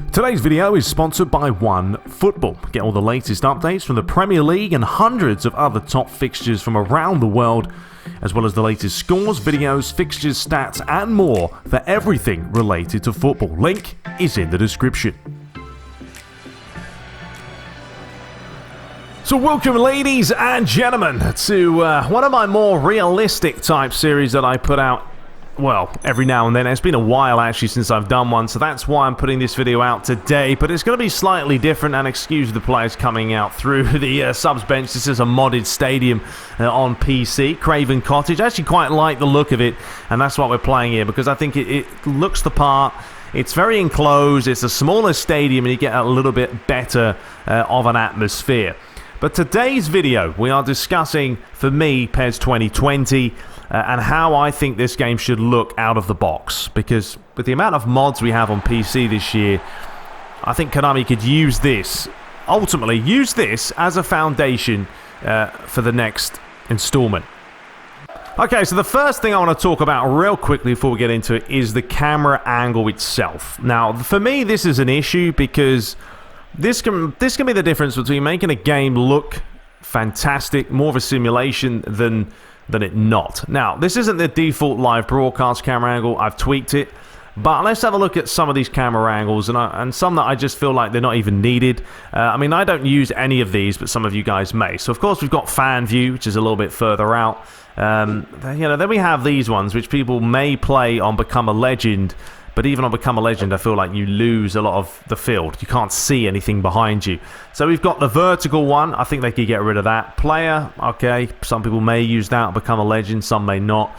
Today's video is sponsored by OneFootball. Get all the latest updates from the Premier League and hundreds of other top fixtures from around the world, as well as the latest scores, videos, fixtures, stats, and more for everything related to football. Link is in the description. So welcome, ladies and gentlemen, to one of my more realistic type series that I put out, well, every now and then. It's been a while actually since I've done one, so that's why I'm putting this video out today, but it's going to be slightly different, and excuse the players coming out through the subs bench. This is a modded stadium on PC, Craven Cottage. I actually quite like the look of it, and that's what we're playing here, because I think it looks the part. It's very enclosed, it's a smaller stadium, and you get a little bit better of an atmosphere. But today's video, we are discussing, for me, PES 2020, and how I think this game should look out of the box. Because with the amount of mods we have on PC this year, I think Konami could use this, ultimately use this as a foundation for the next installment. Okay, so the first thing I want to talk about real quickly before we get into it is the camera angle itself. Now, for me, this is an issue because this can be the difference between making a game look fantastic, more of a simulation than it not. Now, this isn't the default live broadcast camera angle. I've tweaked it, but let's have a look at some of these camera angles and some that I just feel like they're not even needed. I mean, I don't use any of these, but some of you guys may. So, of course, we've got fan view, which is a little bit further out. Then we have these ones, which people may play on Become a Legend. But even on Become a Legend, I feel like you lose a lot of the field. You can't see anything behind you. So we've got the vertical one. I think they could get rid of that. Player, okay. Some people may use that on Become a Legend. Some may not.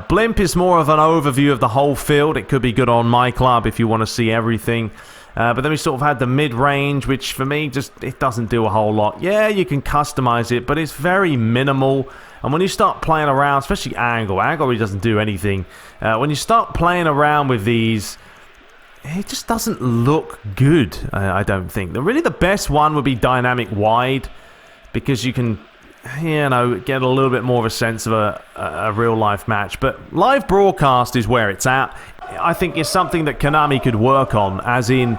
Blimp is more of an overview of the whole field. It could be good on my club if you want to see everything. But then we sort of had the mid-range, which for me, it doesn't do a whole lot. Yeah, you can customize it, but it's very minimal. And when you start playing around, especially angle really doesn't do anything. When you start playing around with these, it just doesn't look good, I don't think. Really, the best one would be dynamic wide, because you can, get a little bit more of a sense of a real-life match. But live broadcast is where it's at. I think it's something that Konami could work on, as in,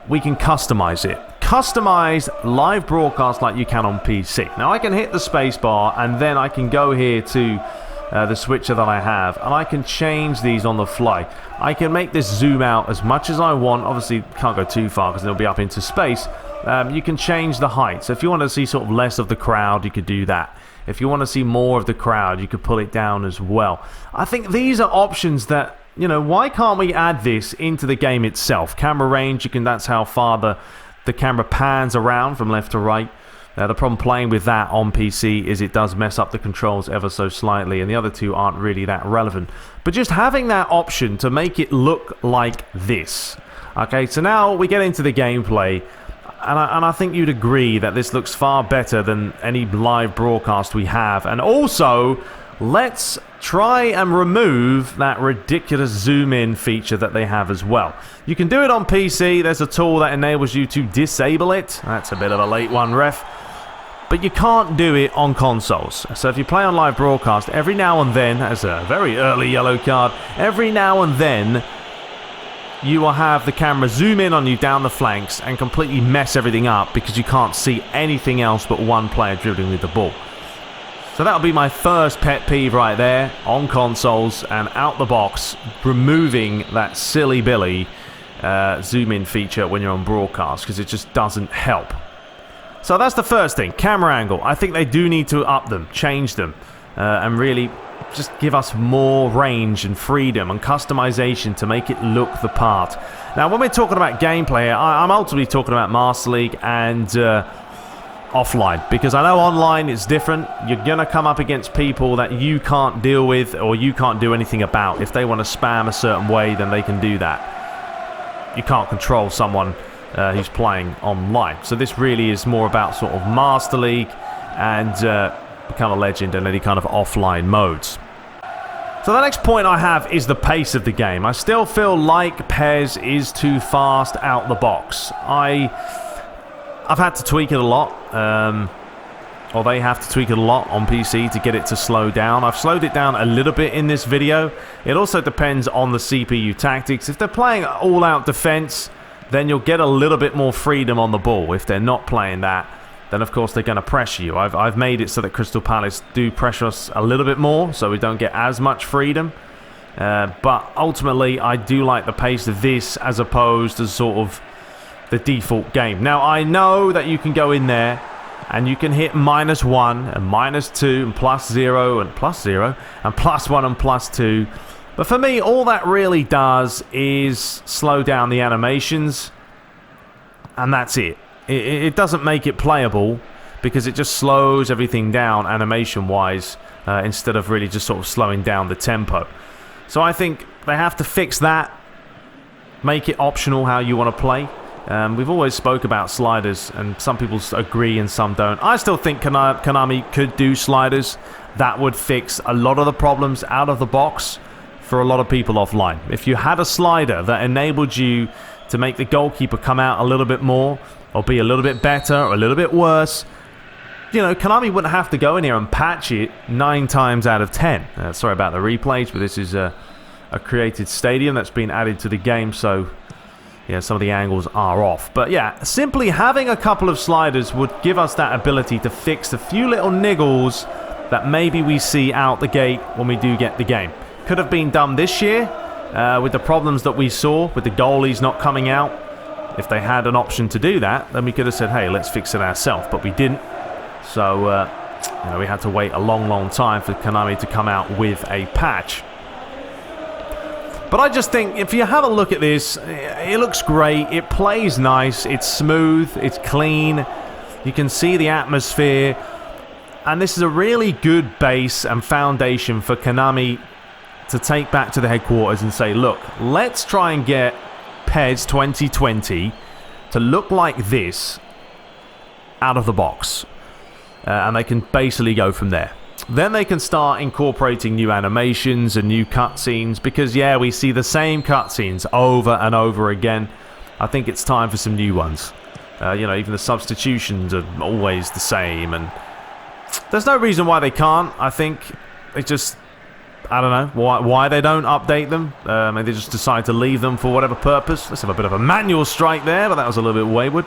we can customize it. Customize live broadcast like you can on PC. Now I can hit the space bar and then I can go here to the switcher that I have, and I can change these on the fly. I can make this zoom out as much as I want. Obviously can't go too far because it'll be up into space. You can change the height. So if you want to see sort of less of the crowd, you could do that. If you want to see more of the crowd, you could pull it down as well. I think these are options that, why can't we add this into the game itself? Camera range, that's how far the camera pans around from left to right. The problem playing with that on PC is it does mess up the controls ever so slightly, and the other two aren't really that relevant. But just having that option to make it look like this. Okay, so now we get into the gameplay, and I think you'd agree that this looks far better than any live broadcast we have. And also, let's try and remove that ridiculous zoom-in feature that they have as well. You can do it on PC. There's a tool that enables you to disable it. That's a bit of a late one, ref. But you can't do it on consoles. So if you play on live broadcast, every now and then, as a very early yellow card, every now and then, you will have the camera zoom in on you down the flanks and completely mess everything up because you can't see anything else but one player dribbling with the ball. So that'll be my first pet peeve right there on consoles and out the box, removing that silly Billy zoom-in feature when you're on broadcast, because it just doesn't help. So that's the first thing, camera angle. I think they do need to up them, change them, and really just give us more range and freedom and customization to make it look the part. Now, when we're talking about gameplay, I'm ultimately talking about Master League and offline, because I know online it's different. You're gonna come up against people that you can't deal with or you can't do anything about. If they want to spam a certain way, then they can do that. You can't control someone who's playing online. So this really is more about sort of Master League and Become a Legend and any kind of offline modes. So the next point I have is the pace of the game. I still feel like PES is too fast out the box. I've had to tweak it a lot, or they have to tweak it a lot on PC to get it to slow down. I've slowed it down a little bit in this video. It also depends on the CPU tactics. If they're playing all-out defense, then you'll get a little bit more freedom on the ball. If they're not playing that, then of course they're going to pressure you. I've made it so that Crystal Palace do pressure us a little bit more, so we don't get as much freedom. But ultimately, I do like the pace of this as opposed to sort of the default game. Now, I know that you can go in there and you can hit -1 and -2 and +0 and +0 and +1 and +2. But for me, all that really does is slow down the animations, and that's it. It doesn't make it playable because it just slows everything down animation-wise instead of really just sort of slowing down the tempo. So I think they have to fix that, make it optional how you want to play. We've always spoke about sliders, and some people agree and some don't. I still think Konami could do sliders. That would fix a lot of the problems out of the box for a lot of people offline. If you had a slider that enabled you to make the goalkeeper come out a little bit more, or be a little bit better, or a little bit worse, you know, Konami wouldn't have to go in here and patch it 9 times out of 10. Sorry about the replays, but this is a created stadium that's been added to the game, so yeah, some of the angles are off. But yeah, simply having a couple of sliders would give us that ability to fix the few little niggles that maybe we see out the gate when we do get the game. Could have been done this year with the problems that we saw with the goalies not coming out. If they had an option to do that, then we could have said, hey, let's fix it ourselves, but we didn't. So, you know, we had to wait a long, long time for Konami to come out with a patch. But I just think, if you have a look at this, it looks great. It plays nice. It's smooth. It's clean. You can see the atmosphere. And this is a really good base and foundation for Konami to take back to the headquarters and say, look, let's try and get PES 2020 to look like this out of the box. And they can basically go from there. Then they can start incorporating new animations and new cutscenes, because yeah, we see the same cutscenes over and over again. I think it's time for some new ones. You know, even the substitutions are always the same, and there's no reason why they can't. I think it just, I don't know why they don't update them. And they just decide to leave them for whatever purpose. Let's have a bit of a manual strike there, but that was a little bit wayward.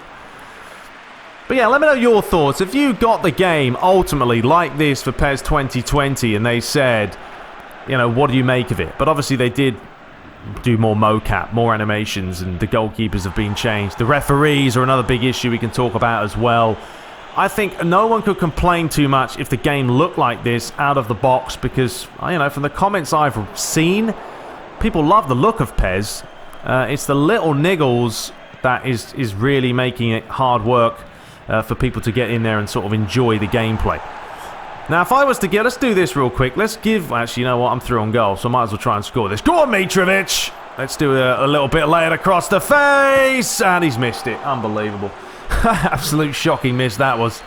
But yeah, let me know your thoughts. If you got the game ultimately like this for PES 2020 and they said, you know, what do you make of it? But obviously they did do more mocap, more animations, and the goalkeepers have been changed. The referees are another big issue we can talk about as well. I think no one could complain too much if the game looked like this out of the box, because, you know, from the comments I've seen, people love the look of PES. It's the little niggles that is really making it hard work for people to get in there and sort of enjoy the gameplay. Now, if I was to let's do this real quick. Let's give, actually, you know what? I'm through on goal, so I might as well try and score this. Go on, Mitrovic! Let's do a little bit laid across the face, and he's missed it. Unbelievable. Absolute shocking miss that was.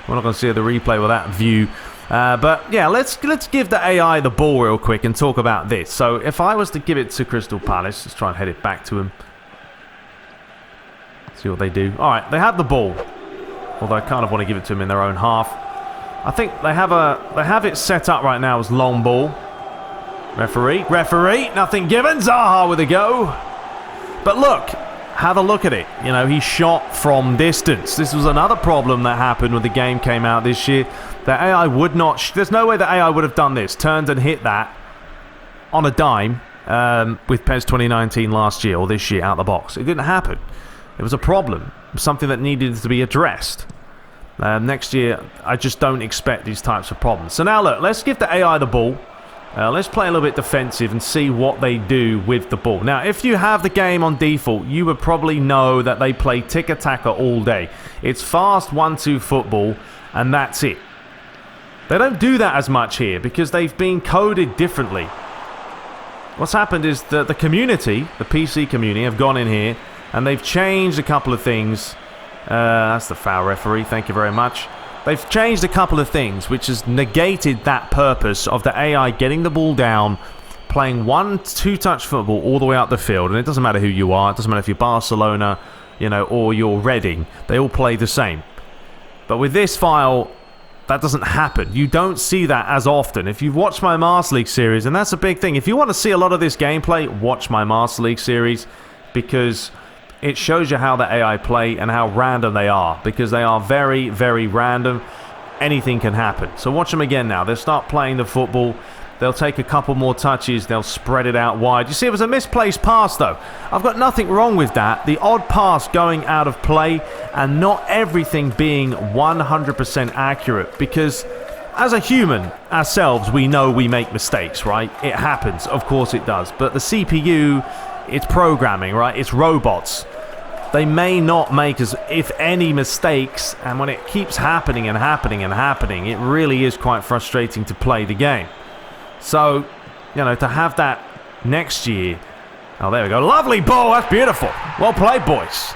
We're not going to see the replay with that view. But yeah, let's give the AI the ball real quick and talk about this. So if I was to give it to Crystal Palace, let's try and head it back to him. See what they do. All right, they have the ball. Although I kind of want to give it to them in their own half. I think they have it set up right now as long ball. Referee, nothing given. Zaha with a go. But look, have a look at it. You know, he shot from distance. This was another problem that happened when the game came out this year. The AI would not... there's no way the AI would have done this. Turned and hit that on a dime with PES 2019 last year or this year out the box. It didn't happen. It was a problem. Something that needed to be addressed. Next year, I just don't expect these types of problems. So now look, let's give the AI the ball. Let's play a little bit defensive and see what they do with the ball. Now, if you have the game on default, you would probably know that they play tiki-taka all day. It's fast 1-2 football, and that's it. They don't do that as much here because they've been coded differently. What's happened is that the community, the PC community, have gone in here and they've changed a couple of things. That's the foul referee, thank you very much. They've changed a couple of things, which has negated that purpose of the AI getting the ball down, playing 1-2 touch football all the way out the field. And it doesn't matter who you are. It doesn't matter if you're Barcelona, you know, or you're Reading. They all play the same. But with this file, that doesn't happen. You don't see that as often. If you've watched my Master League series, and that's a big thing. If you want to see a lot of this gameplay, watch my Master League series, because it shows you how the AI play and how random they are, because they are very, very random. Anything can happen. So watch them again now. They'll start playing the football. They'll take a couple more touches. They'll spread it out wide. You see, it was a misplaced pass, though. I've got nothing wrong with that. The odd pass going out of play and not everything being 100% accurate, because as a human ourselves, we know we make mistakes, right? It happens. Of course it does. But the CPU, it's programming, right? It's robots. They may not make, as if any, mistakes, and when it keeps happening and happening and happening, it really is quite frustrating to play the game. So, you know, to have that next year... Oh, there we go. Lovely ball. That's beautiful. Well played, boys.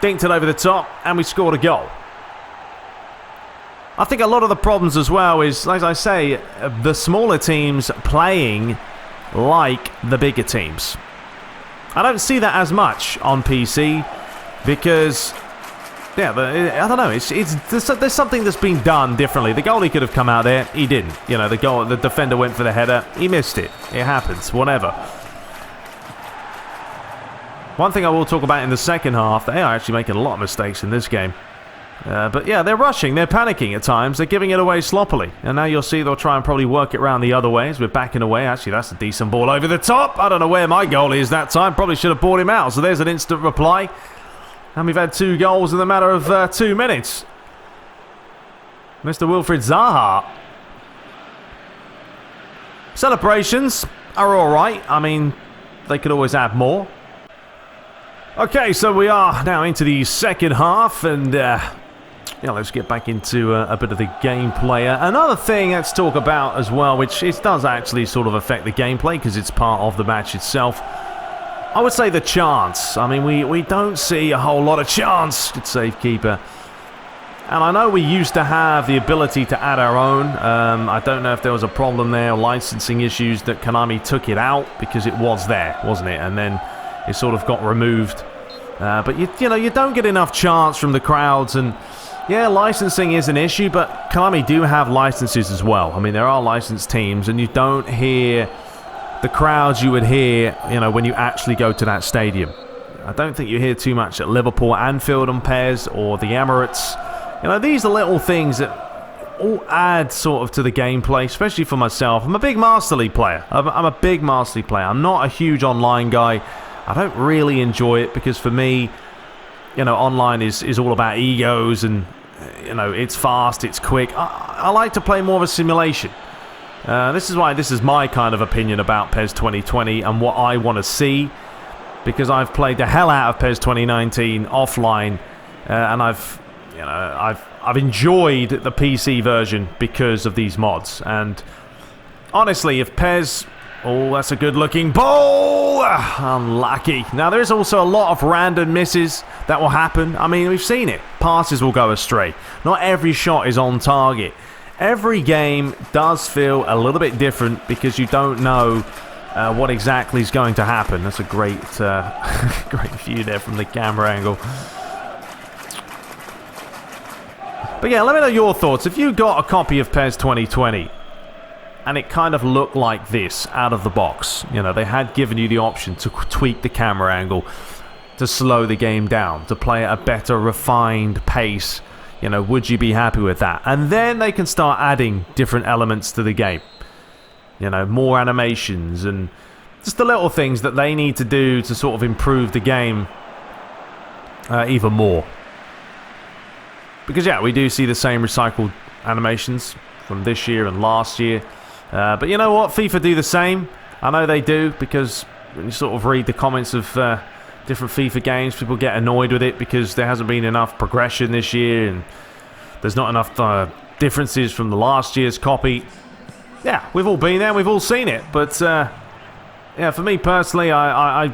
Dinked it over the top, and we scored a goal. I think a lot of the problems as well is, as I say, the smaller teams playing like the bigger teams. I don't see that as much on PC because, yeah, I don't know. There's something that's been done differently. The goalie could have come out there. He didn't. You know, the defender went for the header. He missed it. It happens. Whatever. One thing I will talk about in the second half, they are actually making a lot of mistakes in this game. But yeah, they're rushing, they're panicking at times, they're giving it away sloppily. And now you'll see they'll try and probably work it around the other way as we're backing away. Actually, that's a decent ball over the top. I don't know where my goalie is that time. Probably should have brought him out. So there's an instant reply. And we've had 2 goals in the matter of 2 minutes. Mr. Wilfried Zaha. Celebrations are alright. I mean, they could always add more. Okay, so we are now into the second half, and yeah, let's get back into a bit of the gameplay. Another thing let's talk about as well, which it does actually sort of affect the gameplay because it's part of the match itself. I would say the chance. I mean, we don't see a whole lot of chance. Good save, keeper. And I know we used to have the ability to add our own. I don't know if there was a problem there, licensing issues, that Konami took it out because it was there, wasn't it? And then it sort of got removed. But you know, you don't get enough chance from the crowds, and yeah, licensing is an issue, but Konami do have licenses as well. I mean, there are licensed teams, and you don't hear the crowds you would hear, you know, when you actually go to that stadium. I don't think you hear too much at Liverpool, Anfield on PES, or the Emirates. You know, these are little things that all add sort of to the gameplay, especially for myself. I'm a big Master League player. I'm a big Master League player. I'm not a huge online guy. I don't really enjoy it because for me, you know, online is all about egos and, you know, it's fast, it's quick. I like to play more of a simulation. This is why this is my kind of opinion about PES 2020 and what I want to see, because I've played the hell out of PES 2019 offline, and I've enjoyed the PC version because of these mods. And honestly, if PES... Oh, that's a good-looking ball! Unlucky. Now, there is also a lot of random misses that will happen. I mean, we've seen it. Passes will go astray. Not every shot is on target. Every game does feel a little bit different because you don't know what exactly is going to happen. That's a great, great view there from the camera angle. But yeah, let me know your thoughts. If you got a copy of PES 2020... and it kind of looked like this out of the box. You know, they had given you the option to tweak the camera angle, to slow the game down, to play at a better refined pace. You know, would you be happy with that? And then they can start adding different elements to the game. You know, more animations and just the little things that they need to do to sort of improve the game even more. Because, yeah, we do see the same recycled animations from this year and last year. But you know what? FIFA do the same. I know they do, because when you sort of read the comments of different FIFA games, people get annoyed with it because there hasn't been enough progression this year and there's not enough differences from the last year's copy. Yeah, we've all been there, we've all seen it. But yeah, for me personally, I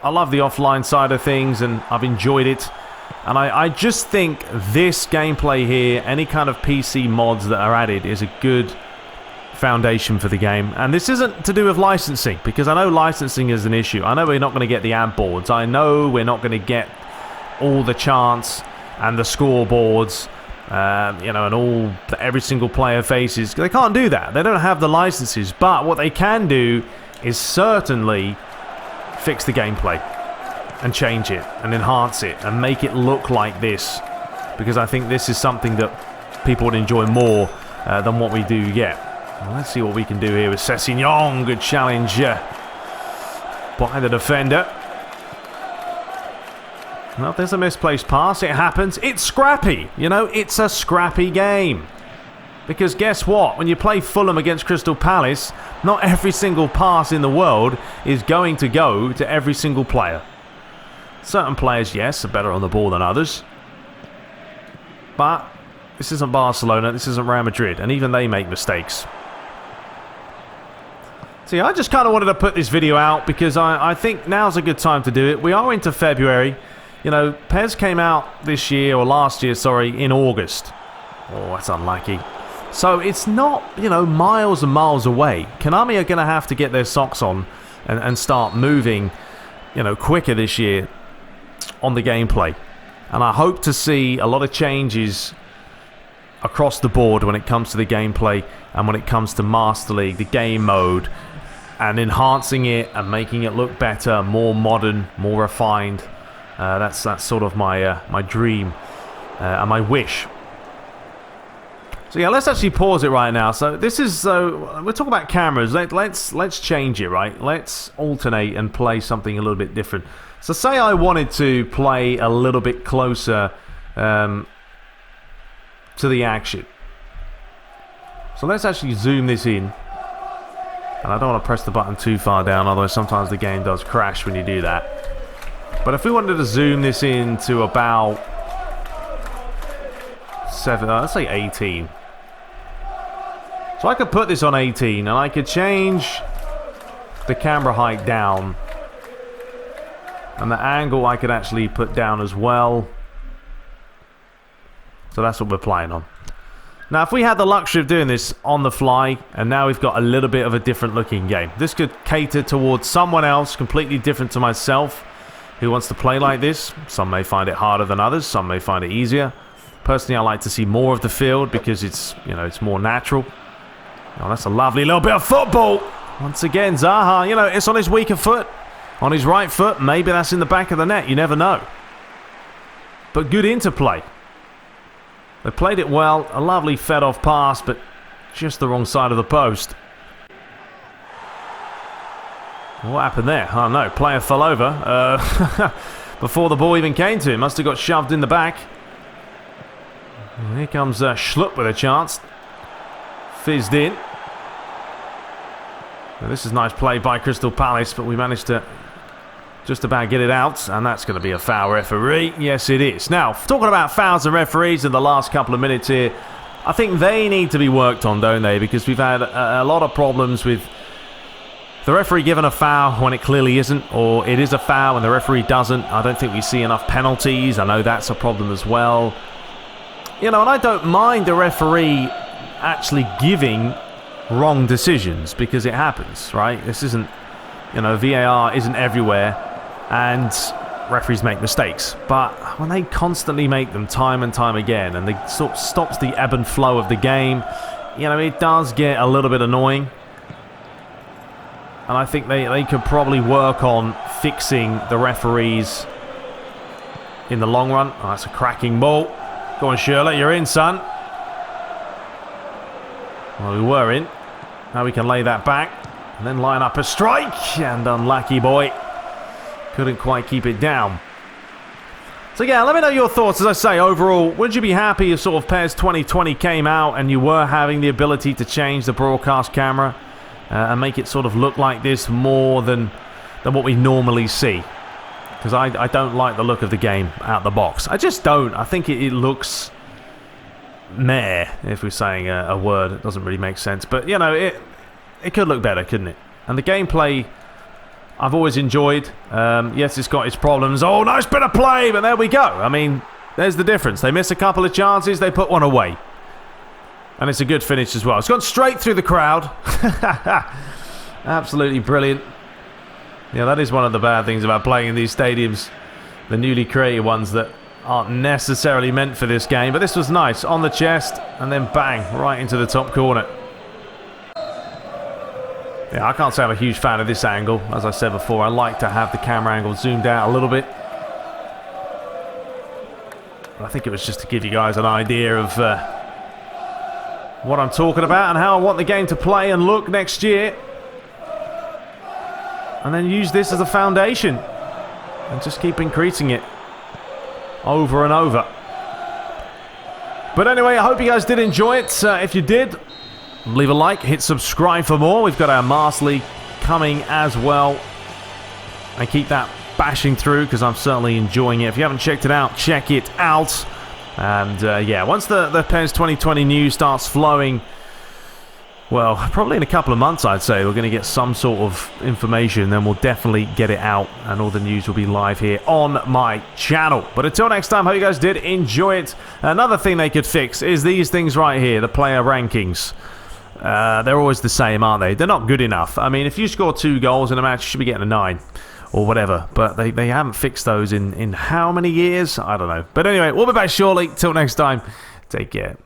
love the offline side of things and I've enjoyed it. And I just think this gameplay here, any kind of PC mods that are added, is a good foundation for the game. And this isn't to do with licensing, because I know licensing is an issue. I know we're not going to get the amp boards. I know we're not going to get all the chants and the scoreboards, you know, and every single player faces. They can't do that. They don't have the licenses. But what they can do is certainly fix the gameplay. and change it and enhance it and make it look like this, because I think this is something that people would enjoy more than what we do yet. Well, let's see what we can do here with Sessegnon. Good challenge by the defender. Well, there's a misplaced pass. It happens. It's scrappy. You know, it's a scrappy game. Because guess what? When you play Fulham against Crystal Palace, not every single pass in the world is going to go to every single player. Certain players, yes, are better on the ball than others. But this isn't Barcelona. This isn't Real Madrid. And even they make mistakes. See, I just kind of wanted to put this video out because I think now's a good time to do it. We are into February. You know, PES came out this year, or last year, sorry, in August. Oh, that's unlucky. So it's not, you know, miles and miles away. Konami are going to have to get their socks on and start moving, you know, quicker this year on the gameplay. And I hope to see a lot of changes across the board when it comes to the gameplay and when it comes to Master League, the game mode, and enhancing it and making it look better, more modern, more refined. That's sort of my dream and my wish. So yeah, let's actually pause it right now. So this is we're talking about cameras. Let's change it, right? Let's alternate and play something a little bit different. So say I wanted to play a little bit closer to the action. So let's actually zoom this in. And I don't want to press the button too far down, although sometimes the game does crash when you do that. But if we wanted to zoom this in to about 7, let's say 18. So I could put this on 18 and I could change the camera height down. And the angle I could actually put down as well. So that's what we're playing on. Now if we had the luxury of doing this on the fly, and now we've got a little bit of a different looking game. This could cater towards someone else completely different to myself, who wants to play like this. Some may find it harder than others. Some may find it easier. Personally, I like to see more of the field because it's, you know, it's more natural. Oh, that's a lovely little bit of football. Once again, Zaha, you know, it's on his weaker foot. On his right foot, maybe that's in the back of the net. You never know. But good interplay. They played it well. A lovely fed-off pass, but just the wrong side of the post. What happened there? Oh no, player fell over before the ball even came to him. Must have got shoved in the back. Here comes Schlupp with a chance. Fizzed in. Now, this is nice play by Crystal Palace, but we managed to just about get it out, and that's going to be a foul, referee. Yes, it is. Now, talking about fouls and referees in the last couple of minutes here, I think they need to be worked on, don't they? Because we've had a lot of problems with the referee giving a foul when it clearly isn't, or it is a foul and the referee doesn't. I don't think we see enough penalties. I know that's a problem as well. You know, and I don't mind the referee actually giving wrong decisions because it happens, right? This isn't, you know, VAR isn't everywhere and referees make mistakes. But when they constantly make them time and time again and they sort of stops the ebb and flow of the game, you know, it does get a little bit annoying. And I think they could probably work on fixing the referees in the long run. Oh, that's a cracking ball. Go on, Shirley, you're in, son. Well, we were in. Now we can lay that back and then line up a strike. And unlucky boy. Couldn't quite keep it down. So yeah, let me know your thoughts. As I say, overall, would you be happy if sort of PES 2020 came out and you were having the ability to change the broadcast camera and make it sort of look like this more than what we normally see? Because I don't like the look of the game out the box. I just don't. I think it looks meh, if we're saying a word. It doesn't really make sense. But, you know, it could look better, couldn't it? And the gameplay, I've always enjoyed. Yes, it's got its problems. Oh, nice bit of play, but there we go. I mean, there's the difference. They miss a couple of chances, they put one away. And it's a good finish as well. It's gone straight through the crowd. Absolutely brilliant. Yeah, that is one of the bad things about playing in these stadiums. The newly created ones that aren't necessarily meant for this game. But this was nice. On the chest and then bang, right into the top corner. Yeah, I can't say I'm a huge fan of this angle. As I said before, I like to have the camera angle zoomed out a little bit. I think it was just to give you guys an idea of what I'm talking about and how I want the game to play and look next year. And then use this as a foundation and just keep increasing it over and over. But anyway, I hope you guys did enjoy it. If you did, leave a like, hit subscribe for more. We've got our Master League coming as well. And keep that bashing through because I'm certainly enjoying it. If you haven't checked it out, check it out. And yeah, once the PES 2020 news starts flowing, well, probably in a couple of months, I'd say, we're going to get some sort of information. Then we'll definitely get it out and all the news will be live here on my channel. But until next time, hope you guys did enjoy it. Another thing they could fix is these things right here, the player rankings. They're always the same, aren't they? They're not good enough. I mean, if you score 2 goals in a match, you should be getting a 9 or whatever. But they haven't fixed those in how many years? I don't know. But anyway, we'll be back shortly. Till next time, take care.